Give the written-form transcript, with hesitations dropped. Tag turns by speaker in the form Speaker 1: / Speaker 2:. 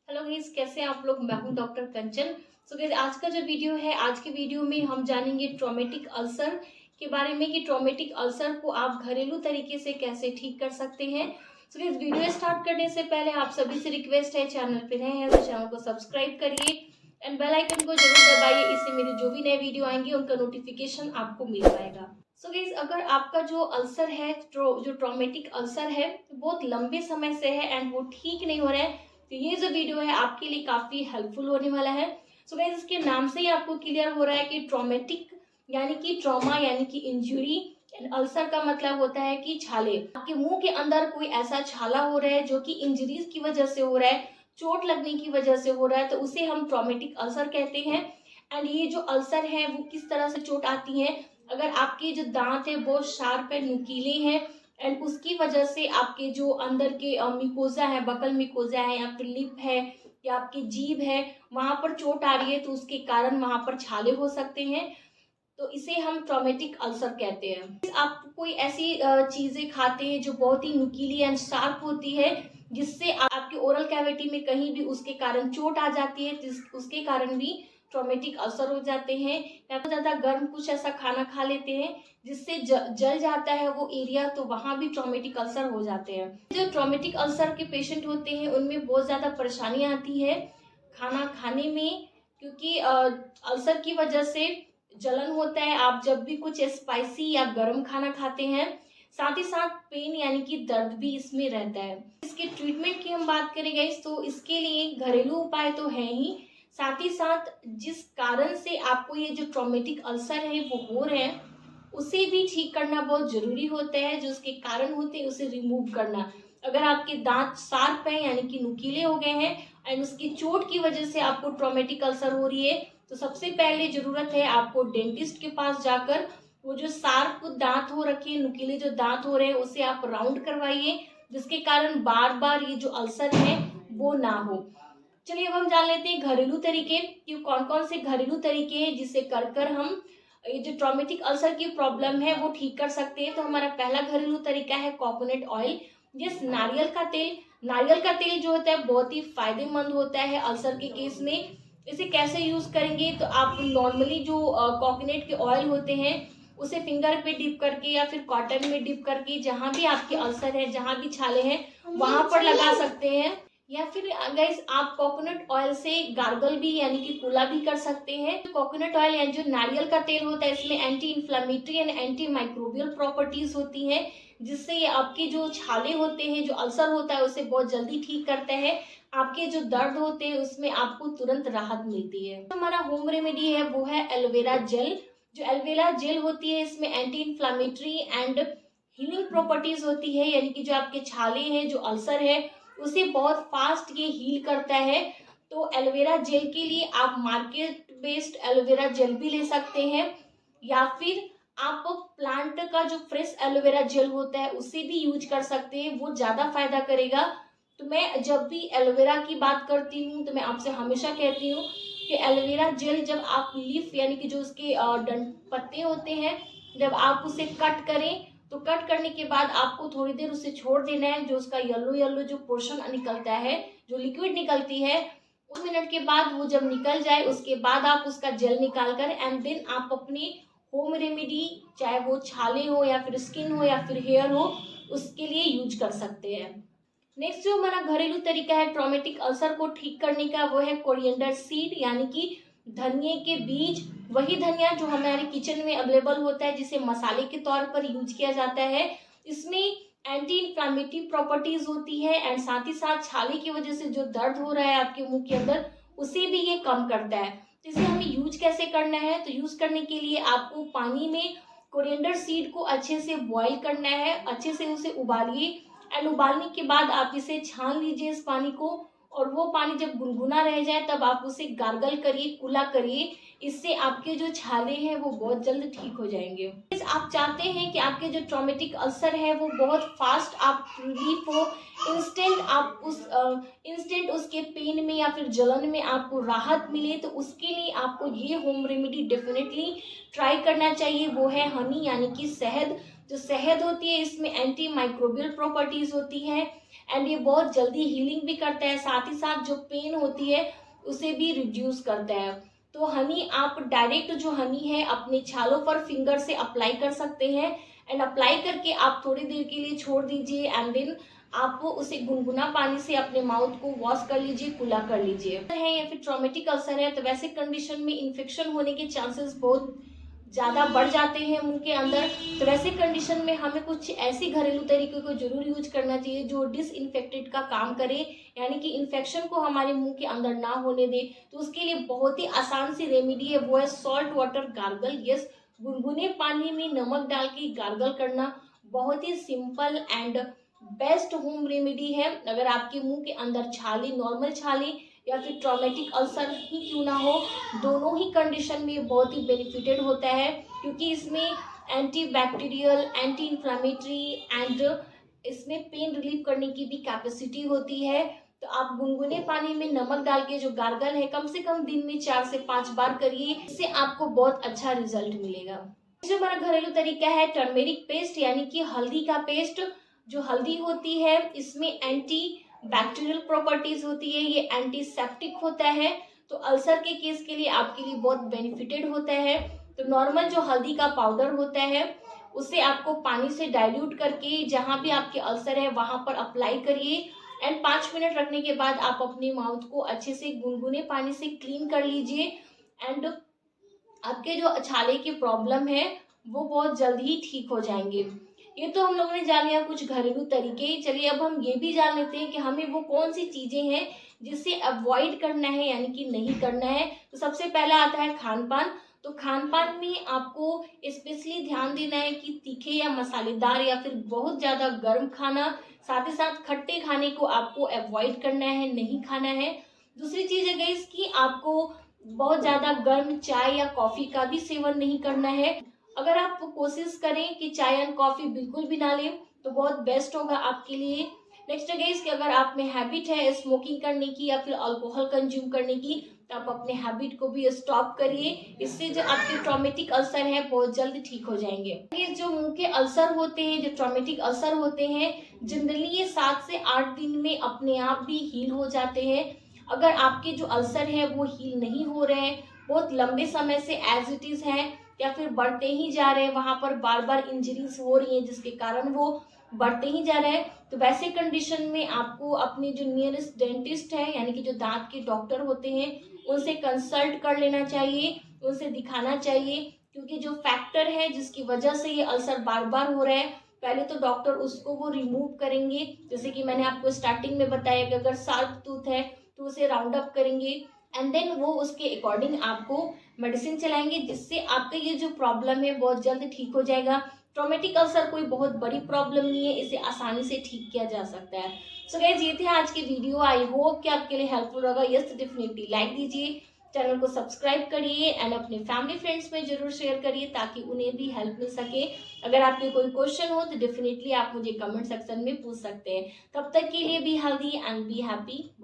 Speaker 1: Hello guys, कैसे हैं आप लोग। मैं हूं डॉक्टर कंचन। सो गाइस, आज का जो वीडियो है, आज के वीडियो में हम जानेंगे ट्रॉमेटिक अल्सर के बारे में कि ट्रॉमेटिक अल्सर को आप घरेलू तरीके से कैसे ठीक कर सकते हैं। सो गाइस, वीडियो स्टार्ट करने से पहले आप सभी से रिक्वेस्ट है, चैनल पे नए हैं तो चैनल को सब्सक्राइब करिए एंड बेल आइकन को जरूर दबाइए। इससे मेरे जो भी नए वीडियो आएंगे उनका नोटिफिकेशन आपको मिल पाएगा। सो गाइस, अगर आपका जो अल्सर है, जो ट्रॉमेटिक अल्सर है, बहुत लंबे समय से है एंड वो ठीक नहीं हो रहा है, तो ये जो वीडियो है आपके लिए काफी हेल्पफुल होने वाला है। सो गाइस, इसके नाम से ही आपको क्लियर हो रहा है कि ट्रॉमेटिक यानी कि ट्रॉमा यानी कि इंजुरी, अल्सर का मतलब होता है कि छाले। आपके मुंह के अंदर कोई ऐसा छाला हो रहा है जो कि इंजरीज की वजह से हो रहा है, चोट लगने की वजह से हो रहा है, तो उसे हम ट्रॉमेटिक अल्सर कहते हैं। एंड ये जो अल्सर है वो किस तरह से चोट आती है, अगर आपके जो दांत है बहुत शार्प है, नुकीले हैं एंड उसकी वजह से आपके जो अंदर के मिकोजा है, बकल मिकोजा है या फिर लिप है या आपकी जीभ है, वहां पर चोट आ रही है, तो उसके कारण वहां पर छाले हो सकते हैं, तो इसे हम ट्रॉमेटिक अल्सर कहते हैं। आप कोई ऐसी चीजें खाते हैं जो बहुत ही नुकीली एंड शार्प होती है, जिससे आपके ओरल कैविटी में कहीं भी उसके कारण चोट आ जाती है, उसके कारण भी ट्रॉमेटिक अल्सर हो जाते हैं। या तो ज्यादा गर्म कुछ ऐसा खाना खा लेते हैं जिससे जल जाता है वो एरिया, तो वहां भी ट्रॉमेटिक अल्सर हो जाते हैं। जो ट्रॉमेटिक अल्सर के पेशेंट होते हैं उनमें बहुत ज्यादा परेशानी आती है खाना खाने में, क्योंकि अल्सर की वजह से जलन होता है आप जब भी कुछ स्पाइसी या गर्म खाना खाते हैं। साथ ही साथ पेन यानी कि दर्द भी इसमें रहता है। इसके ट्रीटमेंट की हम बात करें गाइस, तो इसके लिए घरेलू उपाय तो है ही, साथ ही साथ जिस कारण से आपको ये जो ट्रॉमेटिक अल्सर है वो हो रहे हैं, उसे भी ठीक करना बहुत जरूरी होता है। जो उसके कारण होते हैं उसे रिमूव करना। अगर आपके दांत शार्प है यानी कि नुकीले हो गए हैं एंड उसकी चोट की वजह से आपको ट्रॉमेटिक अल्सर हो रही है, तो सबसे पहले जरूरत है आपको डेंटिस्ट के पास जाकर वो जो शार्प दांत हो रखे हैं, नुकीले जो दांत हो रहे हैं, उसे आप राउंड करवाइए, जिसके कारण बार बार ये जो अल्सर है वो ना हो। चलिए अब हम जान लेते हैं घरेलू तरीके कि कौन कौन से घरेलू तरीके हैं जिसे कर कर हम ये जो ट्रॉमेटिक अल्सर की प्रॉब्लम है वो ठीक कर सकते हैं। तो हमारा पहला घरेलू तरीका है कोकोनट ऑयल, जिस नारियल का तेल। नारियल का तेल जो होता है बहुत ही फायदेमंद होता है अल्सर के केस में। इसे कैसे यूज करेंगे, तो आप नॉर्मली जो कोकोनट के ऑयल होते हैं उसे फिंगर पे डिप करके या फिर कॉटन में डिप करके, जहां भी आपके अल्सर है, जहां भी छाले हैं, वहां पर लगा सकते हैं। या फिर गाइस आप कोकोनट ऑयल से गार्गल भी यानी कि कुला भी कर सकते हैं। कोकोनट ऑयल यानी जो नारियल का तेल होता है, इसमें anti inflammatory and anti microbial properties होती हैं, जिससे ये आपके जो छाले होते हैं, जो अल्सर होता है, उसे बहुत जल्दी ठीक करता है। आपके जो दर्द होते हैं उसमें आपको तुरंत राहत मिलती है। तो हमारा होम रेमेडी है वो है एलोवेरा जेल। जो एलोवेरा जेल होती है इसमें anti inflammatory and healing properties होती है, यानी कि जो आपके छाले हैं, जो अल्सर है, उसे बहुत फास्ट ये हील करता है। तो एलोवेरा जेल के लिए आप मार्केट बेस्ड एलोवेरा जेल भी ले सकते हैं, या फिर आप प्लांट का जो फ्रेश एलोवेरा जेल होता है उसे भी यूज कर सकते हैं, वो ज्यादा फायदा करेगा। तो मैं जब भी एलोवेरा की बात करती हूँ तो मैं आपसे हमेशा कहती हूँ कि एलोवेरा जेल जब आप लीफ यानी कि जो उसके पत्ते होते हैं, जब आप उसे कट करें, तो कट करने के बाद आपको थोड़ी देर उसे छोड़ देना है। जो उसका येलो येलो जो पोर्शन निकलता है, जो लिक्विड निकलती है, उस मिनट के बाद वो जब निकल जाए उसके बाद आप उसका जेल निकाल कर एंड देन आप अपनी होम रेमेडी, चाहे वो छाले हो या फिर स्किन हो या फिर हेयर हो, उसके लिए यूज कर सकते हैं। नेक्स्ट जो हमारा घरेलू तरीका है ट्रॉमेटिक अल्सर को ठीक करने का, वो है कोरिएंडर सीड यानी कि धनिए के बीज। वही धनिया जो हमारे किचन में अवेलेबल होता है, जिसे मसाले के तौर पर यूज किया जाता है। इसमें एंटी इन्फ्लामेटरी प्रॉपर्टीज होती है एंड साथ ही साथ छाले की वजह से जो दर्द हो रहा है आपके मुंह के अंदर, उसे भी ये कम करता है। तो इसे हमें यूज कैसे करना है, तो यूज करने के लिए आपको पानी में कोरिएंडर सीड को अच्छे से बॉईल करना है, अच्छे से उसे उबालिए एंड उबालने के बाद आप इसे छान लीजिए इस पानी को, और वो पानी जब गुनगुना रह जाए तब आप उसे गार्गल करिए, कुला करिए। इससे आपके जो छाले हैं वो बहुत जल्द ठीक हो जाएंगे। आप चाहते हैं कि आपके जो ट्रॉमेटिक अल्सर है वो बहुत फास्ट आप रिलीफ हो, इंस्टेंट आप इंस्टेंट उसके पेन में या फिर जलन में आपको राहत मिले, तो उसके लिए आपको ये होम रेमेडी डेफिनेटली ट्राई करना चाहिए। वो है हनी यानी कि शहद। जो शहद होती है इसमें एंटी माइक्रोबियल प्रॉपर्टीज होती है एंड ये बहुत जल्दी हीलिंग भी करता है, साथ ही साथ जो पेन होती है उसे भी रिड्यूस करता है। तो हनी आप डायरेक्ट जो हनी है अपने छालों पर फिंगर से अप्लाई कर सकते हैं एंड अप्लाई करके आप थोड़ी देर के लिए छोड़ दीजिए एंड देन आप उसे गुनगुना पानी से अपने माउथ को वॉश कर लीजिए, कुला कर लीजिए। है या फिर ट्रॉमेटिक अल्सर है तो वैसे कंडीशन में इन्फेक्शन होने के चांसेस बहुत ज़्यादा बढ़ जाते हैं मुंह के अंदर। तो वैसे कंडीशन में हमें कुछ ऐसी घरेलू तरीकों को जरूर यूज करना चाहिए जो डिसइंफेक्टेड का काम करे, यानी कि इन्फेक्शन को हमारे मुंह के अंदर ना होने दे। तो उसके लिए बहुत ही आसान सी रेमेडी है, वो है सॉल्ट वाटर गार्गल। यस, गुनगुने पानी में नमक डाल के गार्गल करना बहुत ही simple and best home remedy है। अगर आपके मुंह के अंदर छाले, नॉर्मल छाले या फिर ट्रॉमेटिक अल्सर ही क्यों ना हो, दोनों ही कंडीशन में बहुत ही बेनिफिटेड होता है, क्योंकि इसमें anti bacterial, anti inflammatory and इसमें पेन रिलीफ करने की भी कैपेसिटी होती है। तो आप गुनगुने पानी में नमक डाल के जो गार्गल है कम से कम दिन में 4 से 5 बार करिए, इससे आपको बहुत अच्छा रिजल्ट मिलेगा। जो हमारा घरेलू तरीका है टर्मेरिक पेस्ट, यानी कि हल्दी का पेस्ट। जो हल्दी होती है इसमें एंटी बैक्टीरियल प्रॉपर्टीज होती है, ये एंटीसेप्टिक होता है, तो अल्सर के केस के लिए आपके लिए बहुत बेनिफिटेड होता है। तो नॉर्मल जो हल्दी का पाउडर होता है उसे आपको पानी से डाइल्यूट करके जहाँ भी आपके अल्सर है वहां पर अप्लाई करिए एंड 5 मिनट रखने के बाद आप अपने माउथ को अच्छे से गुनगुने पानी से क्लीन कर लीजिए एंड आपके जो छाले की प्रॉब्लम है वो बहुत जल्दी ही ठीक हो जाएंगे। ये तो हम लोगों ने जान लिया कुछ घरेलू तरीके। चलिए अब हम ये भी जान लेते हैं कि हमें वो कौन सी चीजें हैं जिसे अवॉइड करना है, यानी कि नहीं करना है। तो सबसे पहला आता है खान पान। तो खान पान में आपको स्पेशली ध्यान देना है कि तीखे या मसालेदार या फिर बहुत ज्यादा गर्म खाना, साथ ही साथ खट्टे खाने को आपको अवॉइड करना है, नहीं खाना है। दूसरी चीज है गाइस कि आपको बहुत ज्यादा गर्म चाय या कॉफी का भी सेवन नहीं करना है। अगर आप कोशिश करें कि चाय एंड कॉफी बिल्कुल भी ना लें तो बहुत बेस्ट होगा आपके लिए। नेक्स्ट है गाइस कि अगर आप में हैबिट है स्मोकिंग करने की या फिर अल्कोहल कंज्यूम करने की तो आप अपने हैबिट को भी स्टॉप करिए, इससे जो आपके ट्रॉमेटिक अल्सर है बहुत जल्द ठीक हो जाएंगे। ये जो मुंह के अल्सर होते हैं, जो ट्रॉमेटिक अल्सर होते हैं, जनरली ये 7 से 8 दिन में अपने आप भी हील हो जाते हैं। अगर आपके जो अल्सर है वो हील नहीं हो रहे हैं, बहुत लंबे समय से एज इट इज है या फिर बढ़ते ही जा रहे हैं, वहां पर बार बार इंजरीज हो रही हैं जिसके कारण वो बढ़ते ही जा रहे हैं, तो वैसे कंडीशन में आपको अपने जो नियरेस्ट डेंटिस्ट है, यानी कि जो दांत के डॉक्टर होते हैं, उनसे कंसल्ट कर लेना चाहिए, उनसे दिखाना चाहिए। क्योंकि जो फैक्टर है जिसकी वजह से ये अल्सर बार बार हो रहा है, पहले तो डॉक्टर उसको वो रिमूव करेंगे। जैसे कि मैंने आपको स्टार्टिंग में बताया कि अगर शार्प टूथ है तो उसे राउंड अप करेंगे एंड देन वो उसके अकॉर्डिंग आपको मेडिसिन चलाएंगे, जिससे आपका ये जो प्रॉब्लम है बहुत जल्द ठीक हो जाएगा। ट्रॉमेटिक अल्सर कोई बहुत बड़ी प्रॉब्लम नहीं है, इसे आसानी से ठीक किया जा सकता है। सो गाइस ये थे आज की वीडियो, आई होप कि आपके लिए हेल्पफुल होगा। यस डेफिनेटली लाइक दीजिए, चैनल को सब्सक्राइब करिए एंड अपने फैमिली फ्रेंड्स में जरूर शेयर करिए ताकि उन्हें भी हेल्प मिल सके। अगर आपके कोई क्वेश्चन हो तो डेफिनेटली आप मुझे कमेंट सेक्शन में पूछ सकते हैं। तब तक के लिए be healthy and be happy.